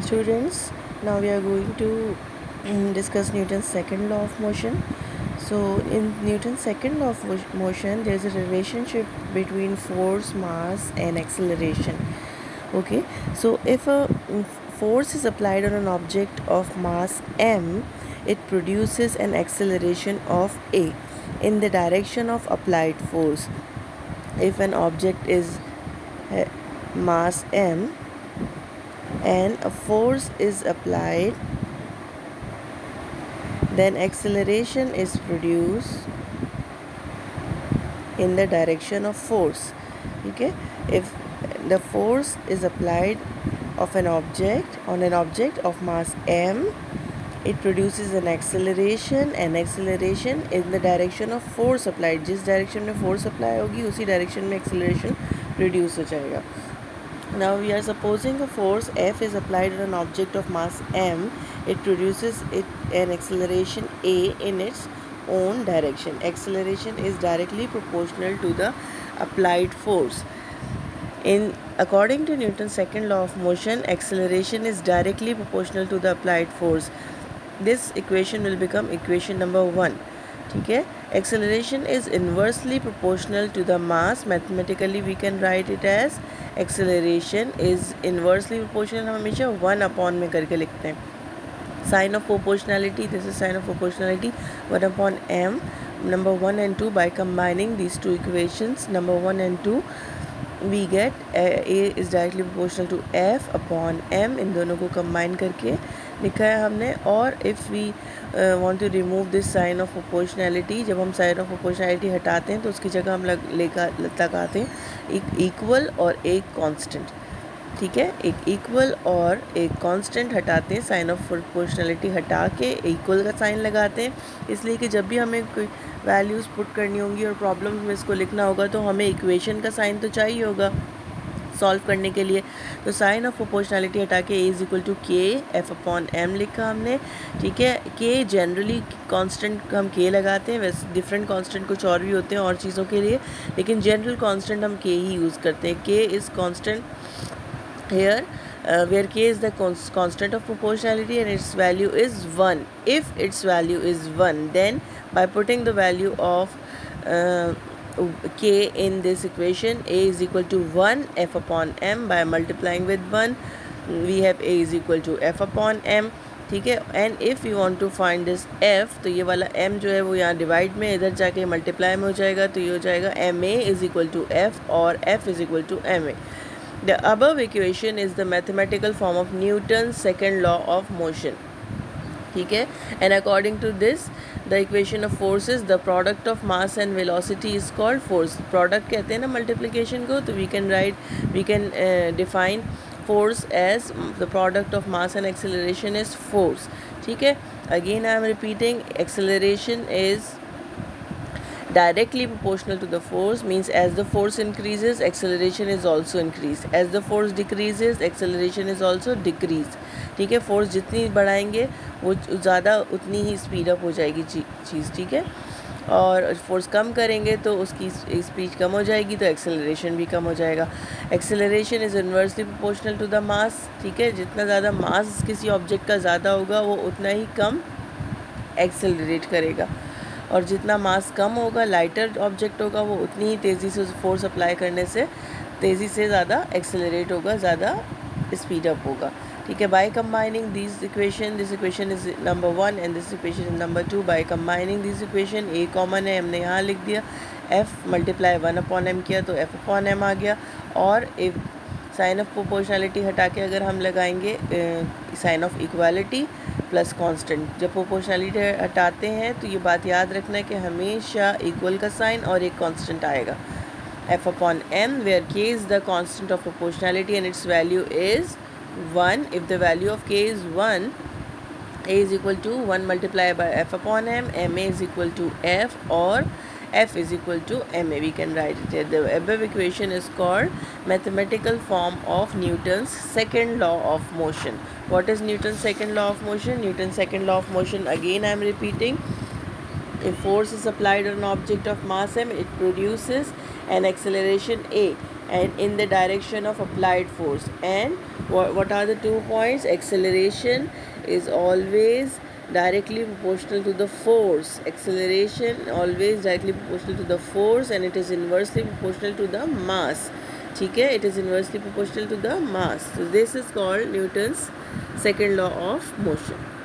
Students, now we are going to discuss Newton's second law of motion. So, in Newton's second law of motion, there is a relationship between force, mass, and acceleration. Okay, so if a force is applied on an object of mass m, it produces an acceleration of a in the direction of applied force. If an object is mass m and a force is applied, then acceleration is produced in the direction of force. Okay, if the force is applied of an object on an object of mass m, it produces an acceleration, and acceleration in the direction of force applied. जिस direction में force apply होगी उसी direction में acceleration produce हो जाएगा. Now we are supposing a force F is applied on an object of mass m. It produces an acceleration a in its own direction. Acceleration is directly proportional to the applied force. According to Newton's second law of motion, acceleration is directly proportional to the applied force. This equation will become equation number 1. ठीक है. Acceleration is inversely proportional to the mass. Mathematically we can write it as acceleration is inversely proportional. हम हमेशा 1 upon में करके लिखते हैं. Sign of proportionality, this is sign of proportionality, 1 upon m. Number 1 and 2, by combining these two equations, number 1 and 2, we get a is directly proportional to f upon m. इन दोनों को combine करके लिखा है हमने. और if we want to remove this sign of proportionality, जब हम sign of proportionality हटाते हैं तो उसकी जगह हम लगाते हैं एक equal और एक constant. ठीक है, एक इक्वल और एक कांस्टेंट हटाते हैं, साइन ऑफ प्रोपोर्शनलिटी हटा के इक्वल का साइन लगाते हैं. इसलिए कि जब भी हमें कोई वैल्यूज़ पुट करनी होंगी और प्रॉब्लम्स में इसको लिखना होगा तो हमें इक्वेशन का साइन तो चाहिए होगा सॉल्व करने के लिए. तो साइन ऑफ प्रोपोर्शनलिटी हटा के ए इज़ इक्वल टू के एफ अपॉन एम लिखा हमने. ठीक है, के जनरली कांस्टेंट हम के लगाते हैं, वैसे डिफरेंट कांस्टेंट कुछ और भी होते हैं और चीज़ों के लिए, लेकिन जनरल कांस्टेंट हम के ही यूज़ करते हैं. के is constant here where k is the constant of proportionality and its value is 1. If its value is 1, then by putting the value of k in this equation, a is equal to 1 f upon m. By multiplying with 1 we have a is equal to f upon m. ठीक है. And if you want to find this f, तो ये वाला m जो है वो यहाँ divide में इधर जाके मल्टीप्लाई में हो जाएगा, तो ये हो जाएगा M A is equal to F और f is equal to M A. The above equation is the mathematical form of Newton's second law of motion. ठीक है. And according to this, the equation of forces, the product of mass and velocity is called force. Product कहते हैं ना multiplication को, तो we can define force as the product of mass and acceleration is force. ठीक है. Again I am repeating, acceleration is directly proportional to the force, means as the force increases acceleration is also increased, as the force decreases acceleration is also decreased. ठीक है, force जितनी बढ़ाएंगे वो ज़्यादा उतनी ही speed up हो जाएगी चीज़. ठीक है, और फोर्स कम करेंगे तो उसकी स्पीड कम हो जाएगी तो एक्सेलरेशन भी कम हो जाएगा. Acceleration is inversely proportional to the mass. ठीक है, जितना ज़्यादा मास किसी ऑब्जेक्ट का ज़्यादा होगा वो उतना ही कम एक्सेलरेट करेगा, और जितना मास कम होगा, लाइटर ऑब्जेक्ट होगा, वो उतनी ही तेज़ी से फोर्स अप्लाई करने से तेज़ी से ज़्यादा एक्सेलरेट होगा, ज़्यादा स्पीड अप होगा. ठीक है, by combining this equation is number 1 and this equation is number 2. By combining this equation, A common है, हमने यहाँ लिख दिया, एफ मल्टीप्लाई 1 अपॉन एम किया तो एफ अपॉन एम आ गया. और इफ साइन ऑफ प्रोपोर्शनलिटी हटा के अगर हम लगाएंगे sign of equality plus constant, जब प्रोपोर्शनलिटी हटाते हैं तो ये बात याद रखना है कि हमेशा इक्वल का साइन और एक कांस्टेंट आएगा, f upon m, where k is the constant of proportionality and its value is 1. If the value of k is 1, a is equal to 1 multiplied by f upon m, ma is equal to f, or f is equal to ma. We can write it here. The above equation is called mathematical form of Newton's second law of motion. What is Newton's second law of motion? Newton's second law of motion, again I am repeating, if force is applied on an object of mass m, it produces an acceleration a and in the direction of applied force. And what are the 2 points? Acceleration is always directly proportional to the force. Acceleration always directly proportional to the force, and it is inversely proportional to the mass. ठीक है, it is inversely proportional to the mass. So this is called Newton's second law of motion.